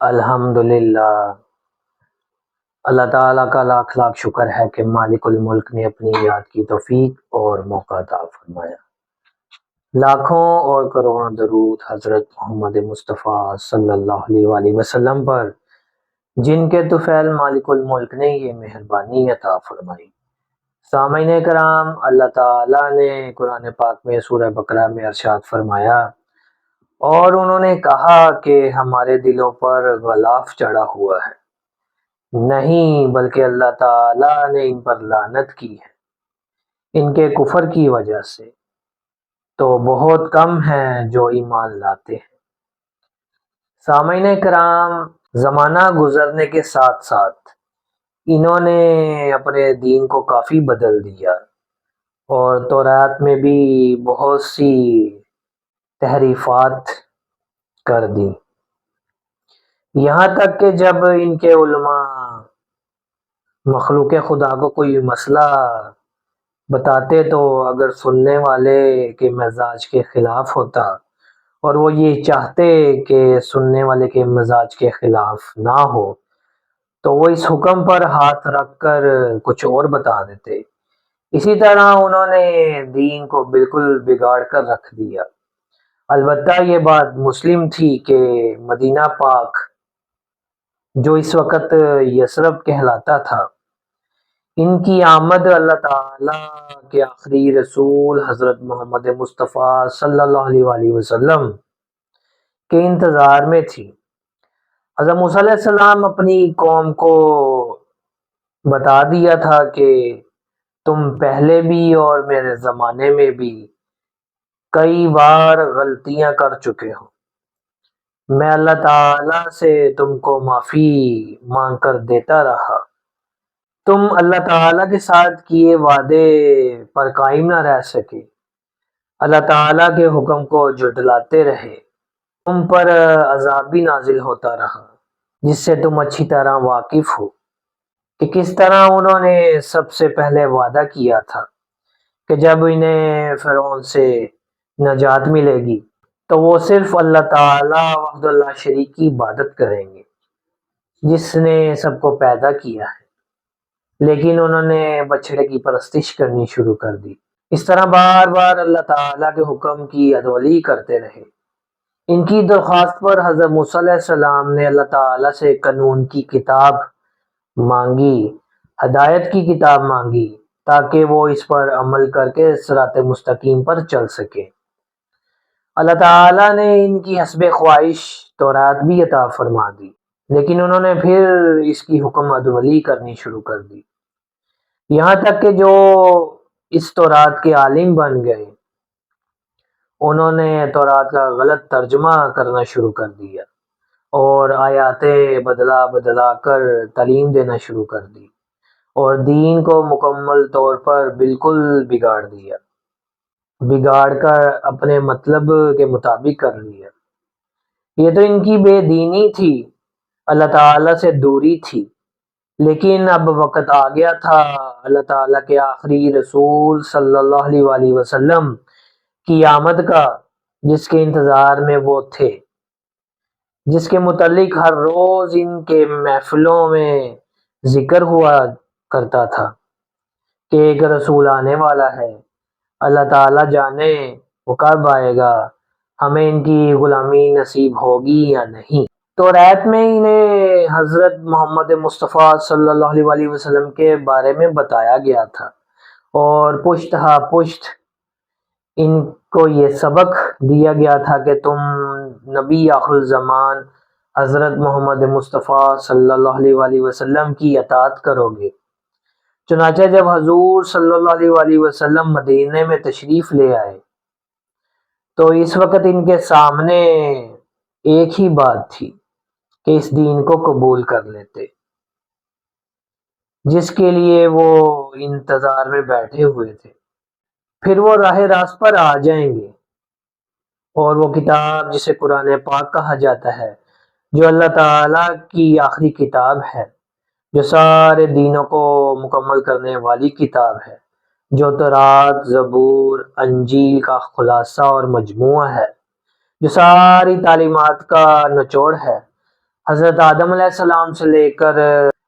الحمدللہ، اللہ تعالیٰ کا لاکھ لاکھ شکر ہے کہ مالک الملک نے اپنی یاد کی توفیق اور موقع عطا فرمایا۔ لاکھوں اور کروڑوں درود حضرت محمد مصطفیٰ صلی اللہ علیہ وآلہ وسلم پر، جن کے طفیل مالک الملک نے یہ مہربانی عطا فرمائی۔ سامعین کرام، اللہ تعالیٰ نے قرآن پاک میں سورہ بقرہ میں ارشاد فرمایا، اور انہوں نے کہا کہ ہمارے دلوں پر غلاف چڑھا ہوا ہے، نہیں بلکہ اللہ تعالیٰ نے ان پر لعنت کی ہے ان کے کفر کی وجہ سے، تو بہت کم ہیں جو ایمان لاتے ہیں۔ سامعین کرام، زمانہ گزرنے کے ساتھ ساتھ انہوں نے اپنے دین کو کافی بدل دیا اور تورات میں بھی بہت سی تحریفات کر دی، یہاں تک کہ جب ان کے علماء مخلوق خدا کو کوئی مسئلہ بتاتے تو اگر سننے والے کے مزاج کے خلاف ہوتا اور وہ یہ چاہتے کہ سننے والے کے مزاج کے خلاف نہ ہو تو وہ اس حکم پر ہاتھ رکھ کر کچھ اور بتا دیتے۔ اسی طرح انہوں نے دین کو بالکل بگاڑ کر رکھ دیا۔ البتہ یہ بات مسلم تھی کہ مدینہ پاک جو اس وقت یثرب کہلاتا تھا، ان کی آمد اللہ تعالیٰ کے آخری رسول حضرت محمد مصطفیٰ صلی اللہ علیہ وآلہ وسلم کے انتظار میں تھی۔ حضرت موسیٰ علیہ السلام اپنی قوم کو بتا دیا تھا کہ تم پہلے بھی اور میرے زمانے میں بھی کئی بار غلطیاں کر چکے ہو، میں اللہ تعالیٰ سے تم کو معافی مانگ کر دیتا رہا، تم اللہ تعالیٰ کے ساتھ کیے وعدے پر قائم نہ رہ سکے، اللہ تعالیٰ کے حکم کو جھٹلاتے رہے، تم پر عذاب بھی نازل ہوتا رہا جس سے تم اچھی طرح واقف ہو کہ کس طرح انہوں نے سب سے پہلے وعدہ کیا تھا کہ جب انہیں فرعون سے نجات ملے گی تو وہ صرف اللہ تعالیٰ وحدہ لا شریک کی عبادت کریں گے جس نے سب کو پیدا کیا ہے، لیکن انہوں نے بچڑے کی پرستش کرنی شروع کر دی۔ اس طرح بار بار اللہ تعالیٰ کے حکم کی عدولی کرتے رہے۔ ان کی درخواست پر حضرت موسیٰ علیہ السلام نے اللہ تعالیٰ سے قانون کی کتاب مانگی، ہدایت کی کتاب مانگی، تاکہ وہ اس پر عمل کر کے صراط مستقیم پر چل سکے۔ اللہ تعالیٰ نے ان کی حسب خواہش تورات بھی عطا فرما دی، لیکن انہوں نے پھر اس کی حکم عدولی کرنی شروع کر دی، یہاں تک کہ جو اس تورات کے عالم بن گئے انہوں نے تورات کا غلط ترجمہ کرنا شروع کر دیا اور آیاتیں بدلا بدلا کر تعلیم دینا شروع کر دی اور دین کو مکمل طور پر بالکل بگاڑ کر اپنے مطلب کے مطابق کر لیا۔ یہ تو ان کی بے دینی تھی، اللہ تعالیٰ سے دوری تھی، لیکن اب وقت آ گیا تھا اللہ تعالیٰ کے آخری رسول صلی اللہ علیہ وآلہ وسلم کی آمد کا، جس کے انتظار میں وہ تھے، جس کے متعلق ہر روز ان کے محفلوں میں ذکر ہوا کرتا تھا کہ ایک رسول آنے والا ہے، اللہ تعالیٰ جانے وہ کب آئے گا، ہمیں ان کی غلامی نصیب ہوگی یا نہیں۔ تورات میں انہیں حضرت محمد مصطفیٰ صلی اللہ علیہ وآلہ وسلم کے بارے میں بتایا گیا تھا اور پشت ہا پشت ان کو یہ سبق دیا گیا تھا کہ تم نبی آخر الزمان حضرت محمد مصطفیٰ صلی اللہ علیہ وآلہ وسلم کی اطاعت کرو گے۔ چنانچہ جب حضور صلی اللہ علیہ وآلہ وسلم مدینے میں تشریف لے آئے تو اس وقت ان کے سامنے ایک ہی بات تھی کہ اس دین کو قبول کر لیتے، جس کے لیے وہ انتظار میں بیٹھے ہوئے تھے، پھر وہ راہ راست پر آ جائیں گے، اور وہ کتاب جسے قرآن پاک کہا جاتا ہے جو اللہ تعالیٰ کی آخری کتاب ہے، جو سارے دینوں کو مکمل کرنے والی کتاب ہے، جو تورات، زبور، انجیل کا خلاصہ اور مجموعہ ہے، جو ساری تعلیمات کا نچوڑ ہے، حضرت آدم علیہ السلام سے لے کر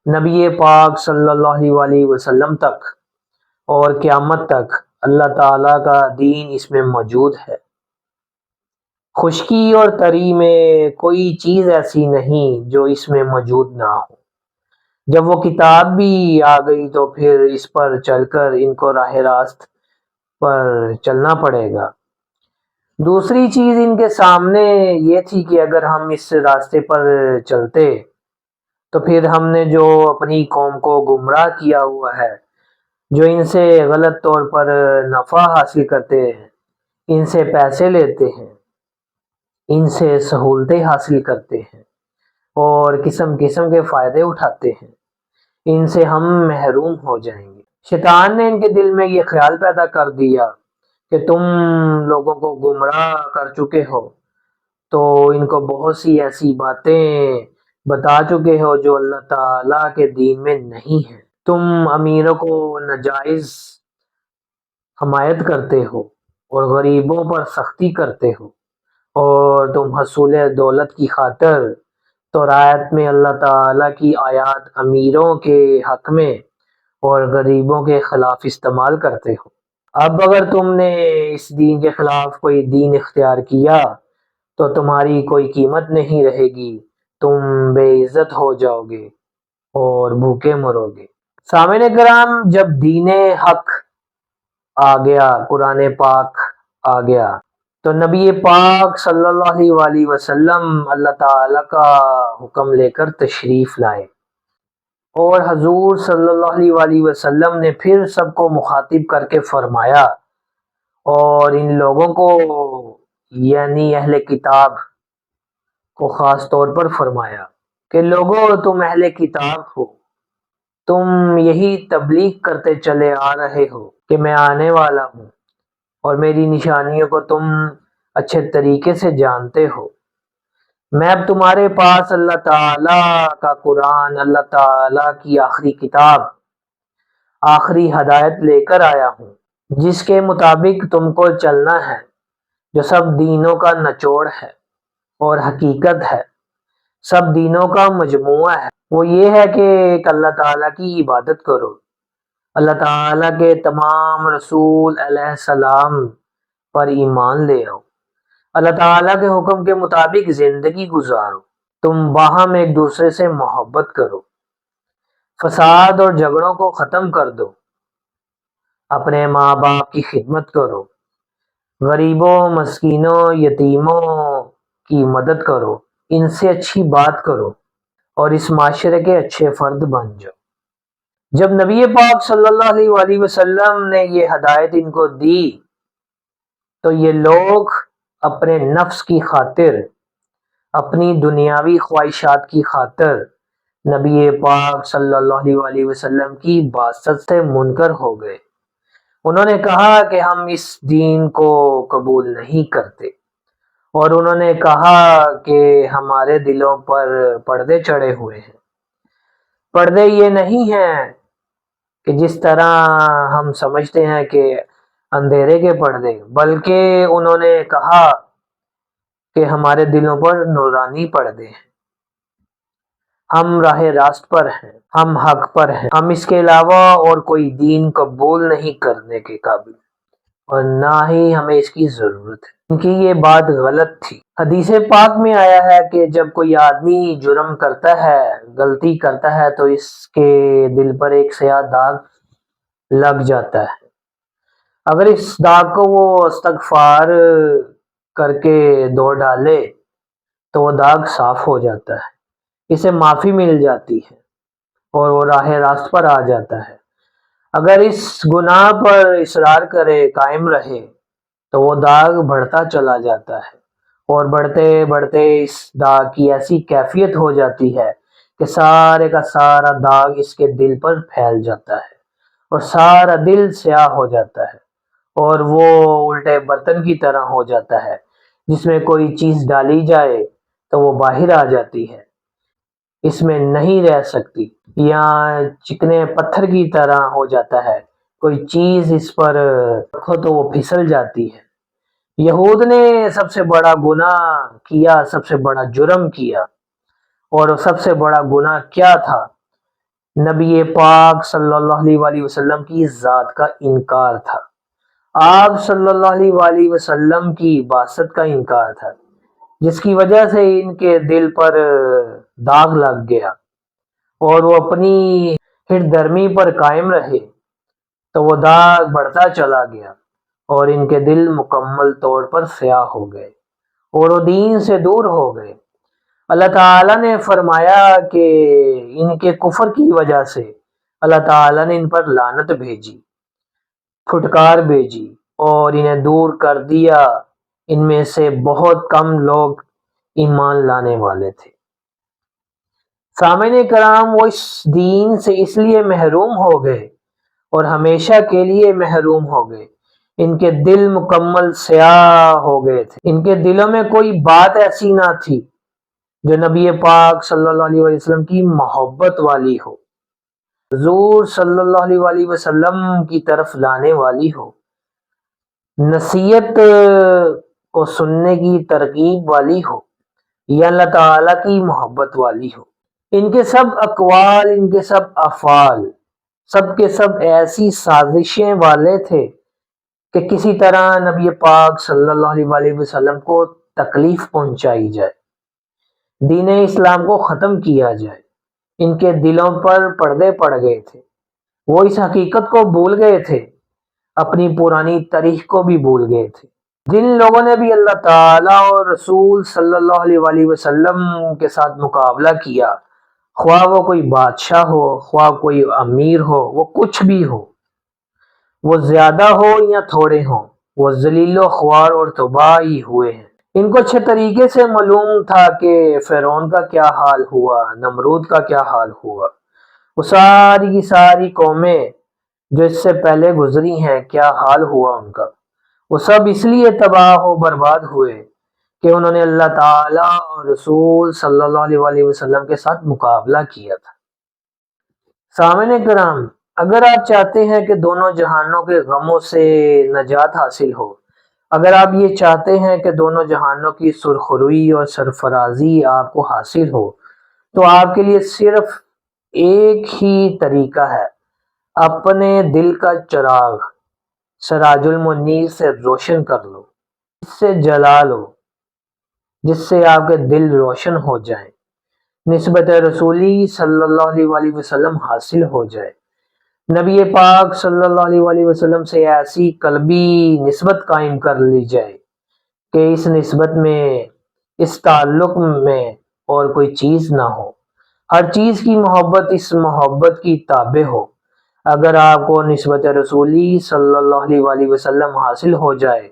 نبی پاک صلی اللہ علیہ وسلم تک اور قیامت تک اللہ تعالیٰ کا دین اس میں موجود ہے۔ خشکی اور تری میں کوئی چیز ایسی نہیں جو اس میں موجود نہ ہو۔ جب وہ کتاب بھی آ گئی تو پھر اس پر چل کر ان کو راہ راست پر چلنا پڑے گا۔ دوسری چیز ان کے سامنے یہ تھی کہ اگر ہم اس راستے پر چلتے تو پھر ہم نے جو اپنی قوم کو گمراہ کیا ہوا ہے، جو ان سے غلط طور پر نفع حاصل کرتے ہیں، ان سے پیسے لیتے ہیں، ان سے سہولتیں حاصل کرتے ہیں اور قسم قسم کے فائدے اٹھاتے ہیں، ان سے ہم محروم ہو جائیں گے۔ شیطان نے ان کے دل میں یہ خیال پیدا کر دیا کہ تم لوگوں کو گمراہ کر چکے ہو، تو ان کو بہت سی ایسی باتیں بتا چکے ہو جو اللہ تعالیٰ کے دین میں نہیں ہیں۔ تم امیروں کو ناجائز حمایت کرتے ہو اور غریبوں پر سختی کرتے ہو، اور تم حصول دولت کی خاطر تورات میں اللہ تعالیٰ کی آیات امیروں کے حق میں اور غریبوں کے خلاف استعمال کرتے ہو۔ اب اگر تم نے اس دین کے خلاف کوئی دین اختیار کیا تو تمہاری کوئی قیمت نہیں رہے گی، تم بے عزت ہو جاؤ گے اور بھوکے مرو گے۔ سامعین کرام، جب دین حق آ گیا، قرآن پاک آ گیا، تو نبی پاک صلی اللہ علیہ وسلم اللہ تعالیٰ کا حکم لے کر تشریف لائے، اور حضور صلی اللہ علیہ وسلم نے پھر سب کو مخاطب کر کے فرمایا، اور ان لوگوں کو یعنی اہل کتاب کو خاص طور پر فرمایا کہ لوگو تم اہل کتاب ہو، تم یہی تبلیغ کرتے چلے آ رہے ہو کہ میں آنے والا ہوں اور میری نشانیوں کو تم اچھے طریقے سے جانتے ہو۔ میں اب تمہارے پاس اللہ تعالیٰ کا قرآن، اللہ تعالیٰ کی آخری کتاب، آخری ہدایت لے کر آیا ہوں، جس کے مطابق تم کو چلنا ہے، جو سب دینوں کا نچوڑ ہے اور حقیقت ہے، سب دینوں کا مجموعہ ہے۔ وہ یہ ہے کہ ایک اللہ تعالیٰ کی عبادت کرو، اللہ تعالیٰ کے تمام رسول علیہ السلام پر ایمان لے آؤ، اللہ تعالیٰ کے حکم کے مطابق زندگی گزارو، تم باہم ایک دوسرے سے محبت کرو، فساد اور جھگڑوں کو ختم کر دو، اپنے ماں باپ کی خدمت کرو، غریبوں، مسکینوں، یتیموں کی مدد کرو، ان سے اچھی بات کرو اور اس معاشرے کے اچھے فرد بن جاؤ۔ جب نبی پاک صلی اللہ علیہ وسلم نے یہ ہدایت ان کو دی تو یہ لوگ اپنے نفس کی خاطر، اپنی دنیاوی خواہشات کی خاطر نبی پاک صلی اللہ علیہ وسلم کی بات سے منکر ہو گئے۔ انہوں نے کہا کہ ہم اس دین کو قبول نہیں کرتے، اور انہوں نے کہا کہ ہمارے دلوں پر پردے چڑھے ہوئے ہیں۔ پردے یہ نہیں ہیں کہ جس طرح ہم سمجھتے ہیں کہ اندھیرے کے پردے، بلکہ انہوں نے کہا کہ ہمارے دلوں پر نورانی پردے ہیں، ہم راہ راست پر ہیں، ہم حق پر ہیں، ہم اس کے علاوہ اور کوئی دین قبول نہیں کرنے کے قابل، اور نہ ہی ہمیں اس کی ضرورت ہے۔ ان کی یہ بات غلط تھی۔ حدیث پاک میں آیا ہے کہ جب کوئی آدمی جرم کرتا ہے، غلطی کرتا ہے، تو اس کے دل پر ایک سیاہ داغ لگ جاتا ہے۔ اگر اس داغ کو وہ استغفار کر کے دھو ڈالے تو وہ داغ صاف ہو جاتا ہے، اسے معافی مل جاتی ہے اور وہ راہ راست پر آ جاتا ہے۔ اگر اس گناہ پر اصرار کرے، قائم رہے، تو وہ داغ بڑھتا چلا جاتا ہے، اور بڑھتے بڑھتے اس داغ کی ایسی کیفیت ہو جاتی ہے کہ سارے کا سارا داغ اس کے دل پر پھیل جاتا ہے اور سارا دل سیاہ ہو جاتا ہے، اور وہ الٹے برتن کی طرح ہو جاتا ہے، جس میں کوئی چیز ڈالی جائے تو وہ باہر آ جاتی ہے، اس میں نہیں رہ سکتی، یا چکنے پتھر کی طرح ہو جاتا ہے، کوئی چیز اس پر رکھو تو وہ پھسل جاتی ہے۔ یہود نے سب سے بڑا گناہ کیا، سب سے بڑا جرم کیا، اور سب سے بڑا گناہ کیا تھا؟ نبی پاک صلی اللہ علیہ وآلہ وسلم کی ذات کا انکار تھا، آپ صلی اللہ علیہ وآلہ وسلم کی بعثت کا انکار تھا، جس کی وجہ سے ان کے دل پر داغ لگ گیا اور وہ اپنی ہٹ درمی پر قائم رہے، تو وہ داغ بڑھتا چلا گیا اور ان کے دل مکمل طور پر سیاہ ہو گئے اور وہ دین سے دور ہو گئے۔ اللہ تعالیٰ نے فرمایا کہ ان کے کفر کی وجہ سے اللہ تعالیٰ نے ان پر لعنت بھیجی، پھٹکار بھیجی اور انہیں دور کر دیا۔ ان میں سے بہت کم لوگ ایمان لانے والے تھے۔ سامعین کرام، وہ اس دین سے اس لیے محروم ہو گئے اور ہمیشہ کے لیے محروم ہو گئے، ان کے دل مکمل سیاہ ہو گئے تھے، ان کے دلوں میں کوئی بات ایسی نہ تھی جو نبی پاک صلی اللہ علیہ وسلم کی محبت والی ہو، حضور صلی اللہ علیہ وآلہ وسلم کی طرف لانے والی ہو، نصیحت کو سننے کی ترغیب والی ہو، یا اللہ تعالیٰ کی محبت والی ہو۔ ان کے سب اقوال، ان کے سب افعال، سب کے سب ایسی سازشیں والے تھے کہ کسی طرح نبی پاک صلی اللہ علیہ وآلہ وسلم کو تکلیف پہنچائی جائے، دین اسلام کو ختم کیا جائے۔ ان کے دلوں پر پردے پڑ گئے تھے، وہ اس حقیقت کو بھول گئے تھے، اپنی پرانی تاریخ کو بھی بھول گئے تھے۔ جن لوگوں نے بھی اللہ تعالیٰ اور رسول صلی اللہ علیہ وآلہ وسلم کے ساتھ مقابلہ کیا، خواہ وہ کوئی بادشاہ ہو، خواہ کوئی امیر ہو، وہ کچھ بھی ہو، وہ زیادہ ہو یا تھوڑے ہوں، وہ ذلیل و خوار اور تباہ ہی ہوئے ہیں۔ ان کو اچھے طریقے سے معلوم تھا کہ فرعون کا کیا حال ہوا، نمرود کا کیا حال ہوا، وہ ساری کی ساری قومیں جو اس سے پہلے گزری ہیں کیا حال ہوا ان کا۔ وہ سب اس لیے تباہ و برباد ہوئے کہ انہوں نے اللہ تعالیٰ اور رسول صلی اللہ علیہ وآلہ وسلم کے ساتھ مقابلہ کیا تھا۔ سامعین کرام، اگر آپ چاہتے ہیں کہ دونوں جہانوں کے غموں سے نجات حاصل ہو، اگر آپ یہ چاہتے ہیں کہ دونوں جہانوں کی سرخروئی اور سرفرازی آپ کو حاصل ہو، تو آپ کے لیے صرف ایک ہی طریقہ ہے، اپنے دل کا چراغ سراج المنیر سے روشن کر لو، اس سے جلا لو، جس سے آپ کے دل روشن ہو جائیں، نسبت رسولی صلی اللہ علیہ وآلہ وسلم حاصل ہو جائے، نبی پاک صلی اللہ علیہ وآلہ وسلم سے ایسی قلبی نسبت قائم کر لی جائے کہ اس نسبت میں، اس تعلق میں اور کوئی چیز نہ ہو، ہر چیز کی محبت اس محبت کی تابع ہو۔ اگر آپ کو نسبت رسولی صلی اللہ علیہ وآلہ وسلم حاصل ہو جائے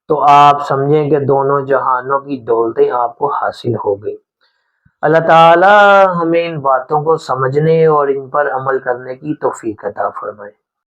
تو آپ سمجھیں کہ دونوں جہانوں کی دولتیں آپ کو حاصل ہو گئی۔ اللہ تعالی ہمیں ان باتوں کو سمجھنے اور ان پر عمل کرنے کی توفیق عطا فرمائے۔